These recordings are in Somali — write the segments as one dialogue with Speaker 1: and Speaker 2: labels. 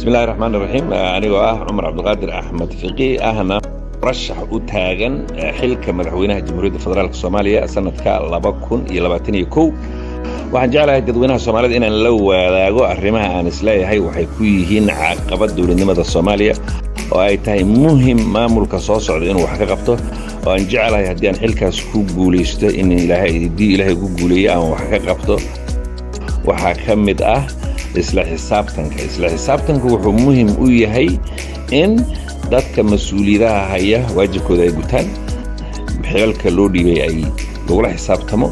Speaker 1: بسم الله الرحمن الرحيم. أنا عمر عبد القادر أحمد فقي أهنا رشح أتاجن حلك مدحوينها جمهورية الفدرالية الصومالية سنة كاللبكون يلباتني كو waxaan jeclahay dadweynaha Soomaaliyeed inaan la wadaago arrimaha aan isleeyahay waxay ku yihiin caqabad dawladnimada Soomaaliya oo ay tahay muhiim maamulka soo socda inuu wax ka qabto oo aan jeclahay haddii aan xilkaas ku guuleysto in ilaahay ku guuleeyo aan wax ka qabto waxa ka mid ah isla xisaabtanka wuxuu muhiim u yahay in dadka mas'uuliyadaha haya waajibkooda ay gutaan xilalka loo dhibay ay lagula xisaabtamo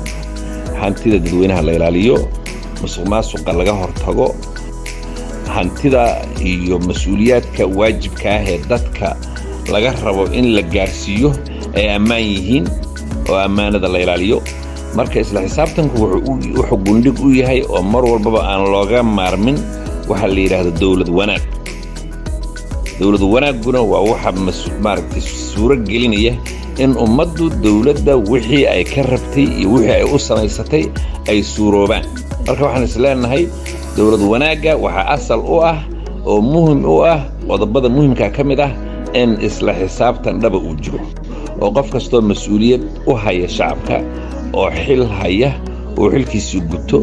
Speaker 1: hantida dadweynaha la ilaaliyo musuqmaasuqa laga hortago hantida iyo mas'uuliyaadka waajibka ah ee dadka laga rabo in la gaarsiiyo ay ammaan yihiin oo ammaanada la ilaaliyo marka isla xisaabtanku wuxuu gundhig u yahay oo mar walba aan looga maarmin waxa la yiraahdo dawlad wanaaguna waa waxa maaragtay suura gelinaya in ummaddu dawladda wixii ay ka rabtay iyo wixii ay u samaysatay ay suuroobaan marka waxaan isleenahay dawlad wanaaga waxa asal u ah oo muhiim u ah qodobada muhiimka ka mid ah in isla xisaabtan dhaba uu jiro oo qof kastoo mas'uuliyad u haya shacabka oo xil haya oo xilkiisu guto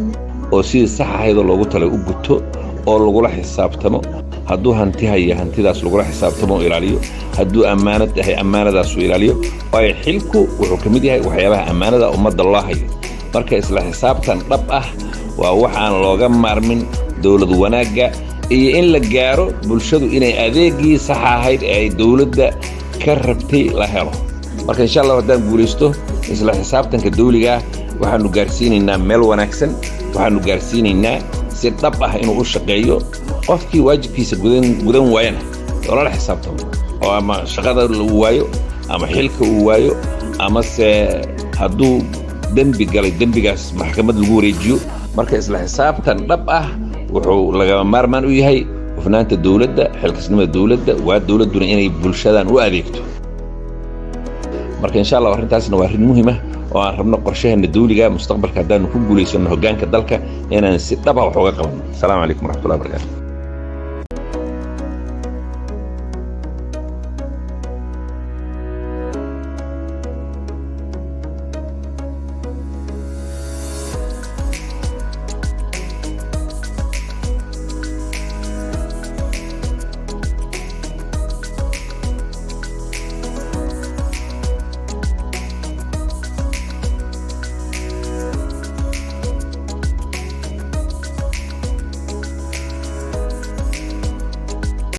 Speaker 1: oo si sax ah loogu talay u guto oo lagula xisaabtamo hadduu hanti haya hantidaas lagula xisaabtamo ilaaliyo hadduu ammaanad tahay ammaanadaas uu ilaaliyo ay xilku wuxuu ka mid yahay waxyaabaha ammaanada ummadda loo hayo marka isla xisaabtan dhab ah waa waxaan looga maarmin dawlad wanaaga iyo in la gaaro bulshadu inay adeegii sax ahayd ee ay dawladda ka rabtay la helo marka insha Allah haddaan guuleysto isla xisaabtanka dawliga waxaanu gaarsiinaynaa meel wanaagsan waxaanu gaarsiinaynaa si dhab ah inuu u shaqeeyo qofkii waajibkiisa gudan waayana oo la xisaabtamo oo ama shaqada uu waayo ama xilka uu waayo ama se hadduu dambi galay dambigaas maxkamad lagu wareejiyo marka isla xisaabtan dhab ah wuxuu laga maarmaan u yahay hufnaanta dawladda xilkasnimada dawladda waa dawladduna inay bulshadan u adeegto marka insha Allah arrintaasna waa arrin muhiim ah oo aan rabno qorshaheena dawliga mustaqbalka haddaan ku guuleysano hoggaanka dalka inaan si dhab ah wax uga qabanno. Assalaamu calaykum waraxmatullaahi wabarakaatuh.